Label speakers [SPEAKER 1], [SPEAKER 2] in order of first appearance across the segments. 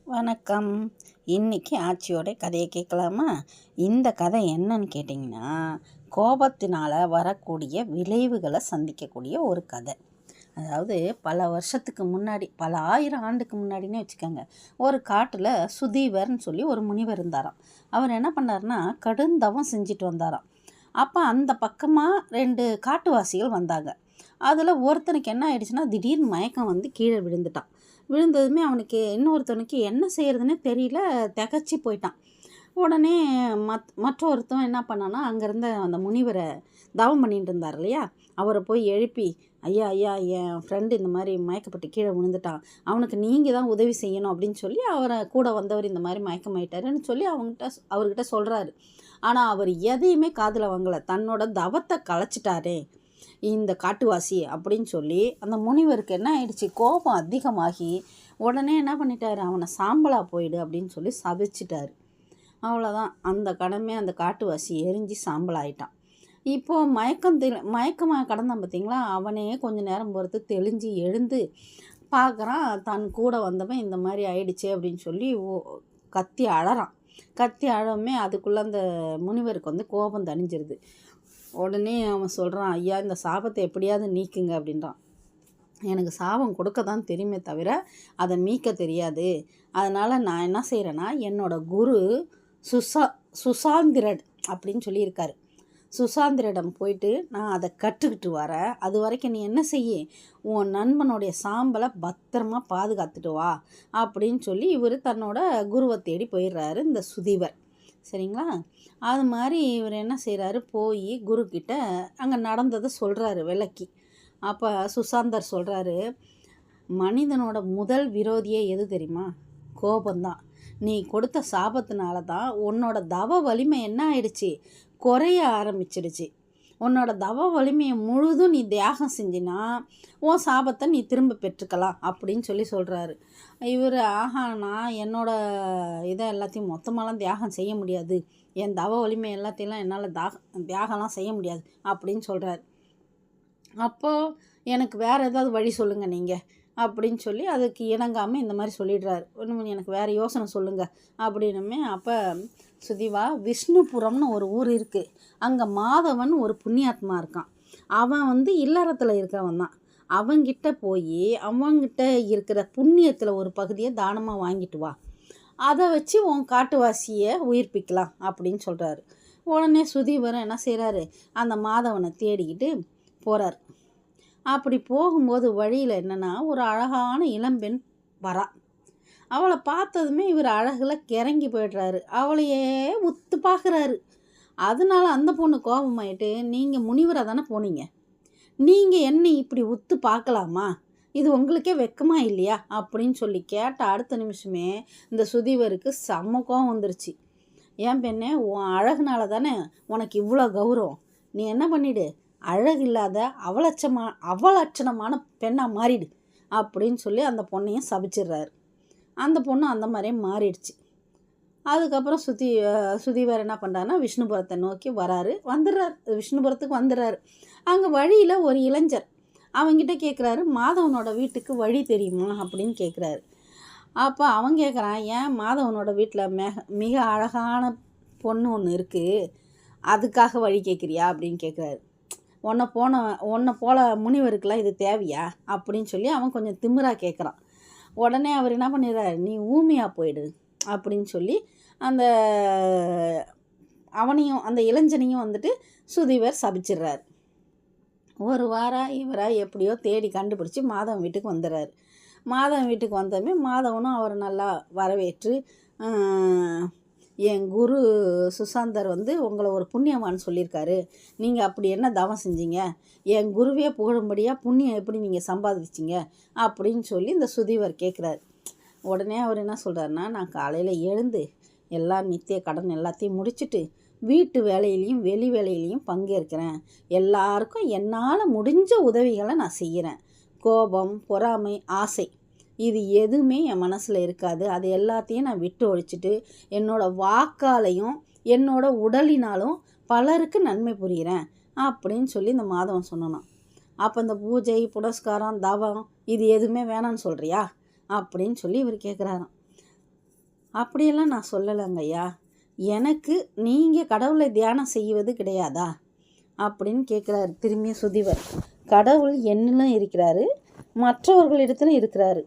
[SPEAKER 1] வணக்கம். இன்னைக்கு ஆச்சியோட கதையை கேட்கலாமா? இந்த கதை என்னன்னு கேட்டிங்கன்னா, கோபத்தினால் வரக்கூடிய விளைவுகளை சந்திக்கக்கூடிய ஒரு கதை. அதாவது பல வருஷத்துக்கு முன்னாடி, பல ஆயிரம் ஆண்டுக்கு முன்னாடினே வச்சுக்கோங்க, ஒரு காட்டில் சுதீவர்னு சொல்லி ஒரு முனிவர் இருந்தாராம். அவர் என்ன பண்ணார்னா, கடுந்தவம் செஞ்சுட்டு வந்தாராம். அப்போ அந்த பக்கமாக 2 காட்டுவாசிகள் வந்தாங்க. அதில் ஒருத்தனுக்கு என்ன ஆயிடுச்சுன்னா, திடீர்னு மயக்கம் வந்து கீழே விழுந்துட்டான். விழுந்ததுமே அவனுக்கு இன்னொருத்தனுக்கு என்ன செய்கிறதுனே தெரியல, திகச்சு போயிட்டான். உடனே மற்றொருத்தன் என்ன பண்ணான்னா, அங்கேருந்த அந்த முனிவரை தவம் பண்ணிட்டு இருந்தார் இல்லையா, அவரை போய் எழுப்பி, ஐயா ஐயா என் ஃப்ரெண்டு இந்த மாதிரி மயக்கப்பட்டு கீழே விழுந்துட்டான், அவனுக்கு நீங்கள் தான் உதவி செய்யணும் அப்படின்னு சொல்லி அவரை கூட வந்தவர் இந்த மாதிரி மயக்கமாயிட்டாருன்னு சொல்லி அவர்கிட்ட சொல்கிறாரு. ஆனால் அவர் எதையுமே காதில் வாங்கலை. தன்னோட தவத்தை கலைச்சிட்டாரே இந்த காட்டுவாசி அப்படின்னு சொல்லி அந்த முனிவருக்கு என்ன ஆயிடுச்சு, கோபம் அதிகமாகி உடனே என்ன பண்ணிட்டாரு, அவனை சாம்பலா போயிடு அப்படின்னு சொல்லி சபிச்சிட்டாரு. அவ்வளோதான், அந்த கடமை அந்த காட்டுவாசி எரிஞ்சு சாம்பலாயிட்டான். இப்போது மயக்கமாக கடந்தான் பார்த்தீங்களா, அவனே கொஞ்சம் நேரம் பொறுத்து தெளிஞ்சு எழுந்து பார்க்குறான், தன் கூட வந்தவன் இந்த மாதிரி ஆயிடுச்சே அப்படின்னு சொல்லி கத்தி அழறான். கத்தி அழவுமே அதுக்குள்ளே அந்த முனிவருக்கு வந்து கோபம் தணிஞ்சிருது. உடனே அவன் சொல்கிறான், ஐயா இந்த சாபத்தை எப்படியாவது நீக்குங்க அப்படின்றான். எனக்கு சாபம் கொடுக்க தான் தெரியுமே தவிர அதை மீட்க தெரியாது. அதனால் நான் என்ன செய்கிறேன்னா, என்னோடய குரு சுசாந்திரன் அப்படின்னு சொல்லியிருக்காரு, சுசாந்திரிடம் போயிட்டு நான் அதை கற்றுக்கிட்டு வரேன். அது வரைக்கும் நீ என்ன செய்ய, உன் நண்பனுடைய சாம்பலை பத்திரமா பாதுகாத்துட்டு வா அப்படின்னு சொல்லி இவர் தன்னோட குருவை தேடி போயிடுறாரு இந்த சுதீவர். சரிங்களா? அது மாதிரி இவர் என்ன செய்கிறாரு, போய் குருக்கிட்ட அங்கே நடந்ததை சொல்கிறாரு விளக்கி. அப்போ சுசாந்தர் சொல்கிறாரு, மனிதனோட முதல் விரோதியே எது தெரியுமா? கோபந்தான். நீ கொடுத்த சாபத்தினால தான் உன்னோட தவ வலிமை என்ன ஆயிடுச்சு, குறைய ஆரம்பிச்சிடுச்சு. உன்னோட தவ வலிமையை முழுதும் நீ தியாகம் செஞ்சினா உன் சாபத்தை நீ திரும்ப பெற்றுக்கலாம் அப்படின்னு சொல்லி சொல்கிறாரு. இவர் நான் என்னோட இதை எல்லாத்தையும் மொத்தமாலாம் தியாகம் செய்ய முடியாது, என் தவ வலிமை எல்லாத்தையெல்லாம் என்னால் தியாகம்லாம் செய்ய முடியாது அப்படின்னு சொல்கிறாரு. அப்போது எனக்கு வேறு ஏதாவது வழி சொல்லுங்கள் நீங்கள் அப்படின்னு சொல்லி அதுக்கு இணங்காமல் இந்த மாதிரி சொல்லிடுறாரு. இன்னும் எனக்கு வேறு யோசனை சொல்லுங்கள் அப்படின்னுமே. அப்போ சுதீவா, விஷ்ணுபுரம்னு ஒரு ஊர் இருக்குது, அங்கே மாதவன் ஒரு புண்ணியாத்மா இருக்கான். அவன் வந்து இல்லறத்தில் இருக்கிறவன் தான். அவங்கிட்ட போய் அவங்கிட்ட இருக்கிற புண்ணியத்தில் ஒரு பகுதியை தானமாக வாங்கிட்டு வா, அதை வச்சு உன் காட்டுவாசியை உயிர்ப்பிக்கலாம் அப்படின்னு சொல்கிறாரு. உடனே சுதீவரும் என்ன செய்கிறாரு, அந்த மாதவனை தேடிக்கிட்டு போகிறார். அப்படி போகும்போது வழியில் என்னென்னா, ஒரு அழகான இளம்பெண் வரா. அவளை பார்த்ததுமே இவர் அழகில் கிறங்கி போய்ட்றாரு. அவளையே உத்து பார்க்குறாரு. அதனால அந்த பொண்ணு கோபமாயிட்டு, நீங்கள் முனிவராக தானே போனீங்க, நீங்கள் என்னை இப்படி உத்து பார்க்கலாமா, இது உங்களுக்கே வெக்கமா இல்லையா அப்படின்னு சொல்லி கேட்ட அடுத்த நிமிஷமே இந்த சுதீவருக்கு செம்ம கோபம் வந்துருச்சு. ஏன் பெண்ணே, உன் அழகுனால தானே உனக்கு இவ்வளோ கௌரவம், நீ என்ன பண்ணிடு, அழகில்லாத அவலட்சணமான பெண்ணாக மாறிடு அப்படின்னு சொல்லி அந்த பொண்ணையும் சபிச்சிடுறாரு. அந்த பொண்ணு அந்த மாதிரியே மாறிடுச்சு. அதுக்கப்புறம் சுதீவர் என்ன பண்ணுறாருன்னா, விஷ்ணுபுரத்தை நோக்கி வந்துடுறார். விஷ்ணுபுரத்துக்கு வந்துடுறாரு. அங்கே வழியில் ஒரு இளைஞர் அவங்கிட்ட கேட்குறாரு, மாதவனோட வீட்டுக்கு வழி தெரியுமா அப்படின்னு கேட்குறாரு. அப்போ அவன் கேட்குறான், ஏன் மாதவனோட வீட்டில் மிக அழகான பொண்ணு ஒன்று இருக்குது, அதுக்காக வழி கேட்குறியா அப்படின்னு கேட்குறாரு. உன்னை போல முனிவருக்கெல்லாம் இது தேவையா அப்படின்னு சொல்லி அவன் கொஞ்சம் திமிராக கேட்குறான். உடனே அவர் என்ன பண்ணிடுறாரு, நீ ஊமையாக போயிடு அப்படின்னு சொல்லி அவனையும் அந்த இளைஞனையும் வந்துட்டு சுதீவர் சபிச்சிடுறாரு. ஒரு வாரம் இவராக எப்படியோ தேடி கண்டுபிடிச்சி மாதவன் வீட்டுக்கு வந்துடுறாரு. மாதவன் வீட்டுக்கு வந்ததுமே மாதவனும் அவர் நல்லா வரவேற்று, என் குரு சுசாந்தர் வந்து உங்களை ஒரு புண்ணியவான்னு சொல்லியிருக்காரு, நீங்கள் அப்படி என்ன தவம் செஞ்சீங்க, என் குருவே புகழும்படியாக புண்ணியம் எப்படி நீங்கள் சம்பாதிச்சிங்க அப்படின்னு சொல்லி இந்த சுதீவர் கேட்குறாரு. உடனே அவர் என்ன சொல்கிறாருன்னா, நான் காலையில் எழுந்து எல்லா நித்திய கடன் எல்லாத்தையும் முடிச்சுட்டு வீட்டு வேலையிலையும் வெளி வேலையிலையும் பங்கேற்கிறேன், எல்லாருக்கும் என்னால் முடிஞ்ச உதவிகளை நான் செய்கிறேன். கோபம், பொறாமை, ஆசை இது எதுவுமே என் மனசில் இருக்காது. அது எல்லாத்தையும் நான் விட்டு ஒழிச்சிட்டு என்னோடய வாக்காலையும் என்னோட உடலினாலும் பலருக்கு நன்மை புரிகிறேன் அப்படின்னு சொல்லி இந்த மாதவன் சொன்னான். அப்போ இந்த பூஜை, புனஸ்காரம், தவம் இது எதுவுமே வேணான்னு சொல்கிறியா அப்படின்னு சொல்லி இவர் கேட்குறாராம். அப்படியெல்லாம் நான் சொல்லலைங்க ஐயா. எனக்கு நீங்கள் கடவுளை தியானம் செய்வது கிடையாதா அப்படின்னு கேட்குறாரு திரும்பியும் சுதிவர். கடவுள் என்னிலும் இருக்கிறாரு, மற்றவர்களிடத்திலும் இருக்கிறாரு,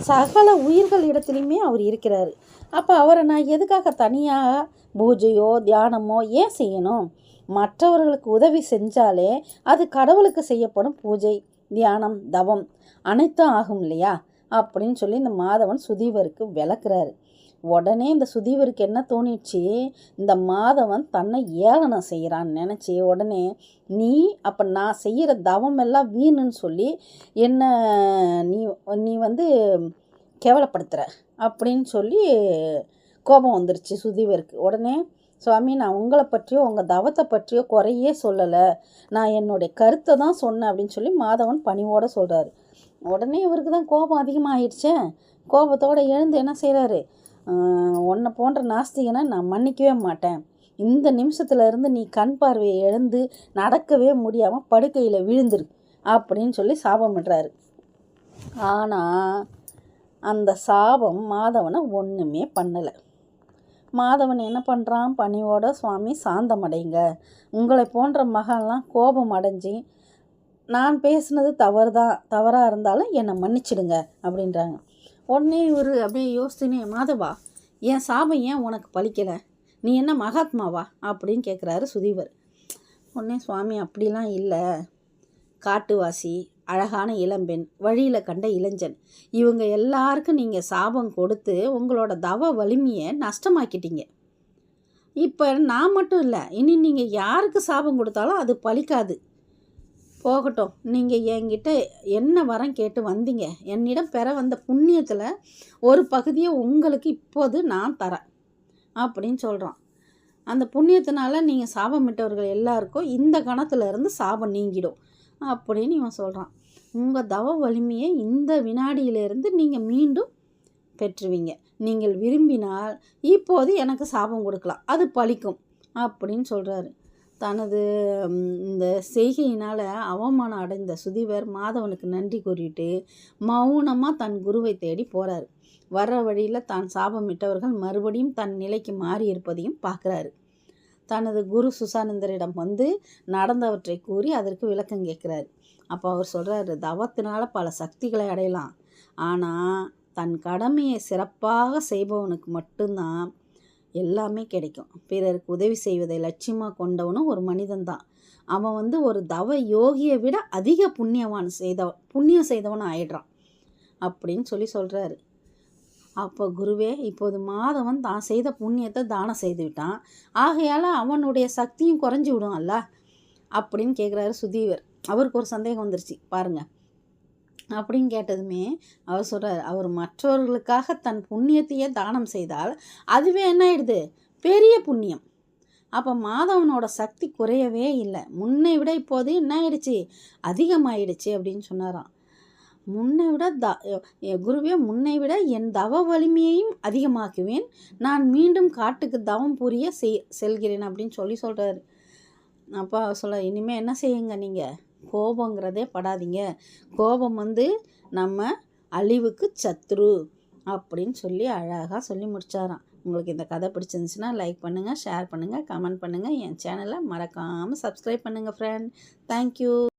[SPEAKER 1] சகல உயிர்கள் இடத்துலையுமே அவர் இருக்கிறாரு. அப்போ அவரை நான் எதுக்காக தனியாக பூஜையோ தியானமோ ஏன் செய்யணும்? மற்றவர்களுக்கு உதவி செஞ்சாலே அது கடவுளுக்கு செய்யப்படும் பூஜை, தியானம், தவம் அனைத்தும் ஆகும் இல்லையா அப்படின்னு சொல்லி இந்த மாதவன் சுதீவருக்கு விளக்குறாரு. உடனே இந்த சுதீவருக்கு என்ன தோணிடுச்சு, இந்த மாதவன் தன்னை ஏளனம் செய்கிறான்னு நினச்சி உடனே நீ அப்போ நான் செய்கிற தவம் எல்லாம் வீணுன்னு சொல்லி என்ன நீ நீ வந்து கேவலப்படுத்துகிற அப்படின்னு சொல்லி கோபம் வந்துருச்சு சுதீவருக்கு. உடனே சுவாமி, நான் உங்களை பற்றியோ உங்கள் தவத்தை பற்றியோ குறையே சொல்லலை, நான் என்னுடைய கருத்தை தான் சொன்னேன் அப்படின்னு சொல்லி மாதவன் பணிவோடு சொல்கிறாரு. உடனே இவருக்கு தான் கோபம் அதிகமாகிடுச்சே. கோபத்தோடு எழுந்து என்ன செய்கிறாரு, உன்னை போன்ற நாஸ்திகனை நான் மன்னிக்கவே மாட்டேன், இந்த நிமிஷத்துல இருந்து நீ கண் பார்வையை எழுந்து நடக்கவே முடியாமல் படுக்கையில் விழுந்துரு அப்படின்னு சொல்லி சாபமிடுறாரு. ஆனால் அந்த சாபம் மாதவனை ஒன்றுமே பண்ணலை. மாதவன் என்ன பண்ணுறான், பணியோட சுவாமி சாந்தமடைங்க, உங்களை போன்ற மகன்லாம் கோபம் அடைஞ்சி நான் பேசுனது தவறாக இருந்தாலும் என்னை மன்னிச்சிடுங்க அப்படின்றாங்க. உடனே இவர் அப்படியே யோசிச்சுனே, மாதவா என் சாபம் ஏன் உனக்கு பலிக்கலை, நீ என்ன மகாத்மாவா அப்படின்னு கேட்குறாரு சுதீவர். உடனே சுவாமி அப்படிலாம் இல்லை, காட்டுவாசி, அழகான இளம்பெண், வழியில் கண்ட இளைஞன், இவங்க எல்லாருக்கும் நீங்கள் சாபம் கொடுத்து உங்களோட தவ வலிமையை நஷ்டமாக்கிட்டீங்க. இப்போ நான் மட்டும் இல்லை, இனி நீங்கள் யாருக்கு சாபம் கொடுத்தாலும் அது பலிக்காது. போகட்டும், நீங்கள் என்கிட்ட என்ன வரம் கேட்டு வந்தீங்க, என்னிடம் பெற வந்த புண்ணியத்தில் ஒரு பகுதியை உங்களுக்கு இப்போது நான் தரேன் அப்படின்னு சொல்கிறான். அந்த புண்ணியத்தினால நீங்கள் சாபமிட்டவர்கள் எல்லாருக்கும் இந்த கணத்துலேருந்து சாபம் நீங்கிடும் அப்படின்னு இவன் சொல்கிறான். உங்கள் தவ வலிமையை இந்த வினாடியிலிருந்து நீங்கள் மீண்டும் பெற்றுவீங்க. நீங்கள் விரும்பினால் இப்போது எனக்கு சாபம் கொடுக்கலாம், அது பலிக்கும் அப்படின்னு சொல்கிறாரு. தனது இந்த செய்கையினால் அவமானம் அடைந்த சுதீவர் மாதவனுக்கு நன்றி கூறிட்டு மௌனமாக தன் குருவை தேடி போகிறாரு. வர்ற வழியில் தான் சாபமிட்டவர்கள் மறுபடியும் தன் நிலைக்கு மாறி இருப்பதையும் பார்க்குறாரு. தனது குரு சுசானந்தரிடம் வந்து நடந்தவற்றை கூறி அதற்கு விளக்கம் கேட்குறாரு. அப்போ அவர் சொல்கிறாரு, தவத்தினால பல சக்திகளை அடையலாம், ஆனால் தன் கடமையை சிறப்பாக செய்பவனுக்கு மட்டும்தான் எல்லாமே கிடைக்கும். பிறருக்கு உதவி செய்வதை லட்சியமாக கொண்டவனும் ஒரு மனிதன்தான். அவன் ஒரு தவ யோகியை விட அதிக புண்ணியம் செய்தவன் ஆயிடுறான் அப்படின்னு சொல்கிறாரு. அப்போ குருவே, இப்போது மாதவன் தான் செய்த புண்ணியத்தை தானம் செய்து விட்டான், ஆகையால் அவனுடைய சக்தியும் குறைஞ்சி விடும் அல்ல அப்படின்னு கேட்குறாரு சுதீவர். அவருக்கு ஒரு சந்தேகம் வந்துருச்சு பாருங்க. அப்படின்னு கேட்டதுமே அவர் சொல்கிறார், அவர் மற்றவர்களுக்காக தன் புண்ணியத்தையே தானம் செய்தால் அதுவே என்ன ஆயிடுது, பெரிய புண்ணியம். அப்போ மாதவனோட சக்தி குறையவே இல்லை, முன்னை விட இப்போது என்ன ஆயிடுச்சு, அதிகமாயிடுச்சு அப்படின்னு சொன்னாராம். முன்னை விட குருவே, முன்னை விட என் தவ வலிமையையும் அதிகமாக்குவேன், நான் மீண்டும் காட்டுக்கு தவம் புரிய செல்கிறேன் அப்படின்னு சொல்கிறாரு. அப்போ சொல்ல, இனிமேல் என்ன செய்யுங்க, நீங்கள் கோபங்கிறதே படாதீங்க, கோபம் நம்ம அழிவுக்கு சத்ரு அப்படின்னு சொல்லி அழகாக சொல்லி முடிச்சாராம். உங்களுக்கு இந்த கதை பிடிச்சிருந்துச்சுன்னா லைக் பண்ணுங்கள், ஷேர் பண்ணுங்கள், கமெண்ட் பண்ணுங்கள், என் சேனலை மறக்காமல் சப்ஸ்கிரைப் பண்ணுங்கள் ஃப்ரெண்ட். தேங்க்யூ.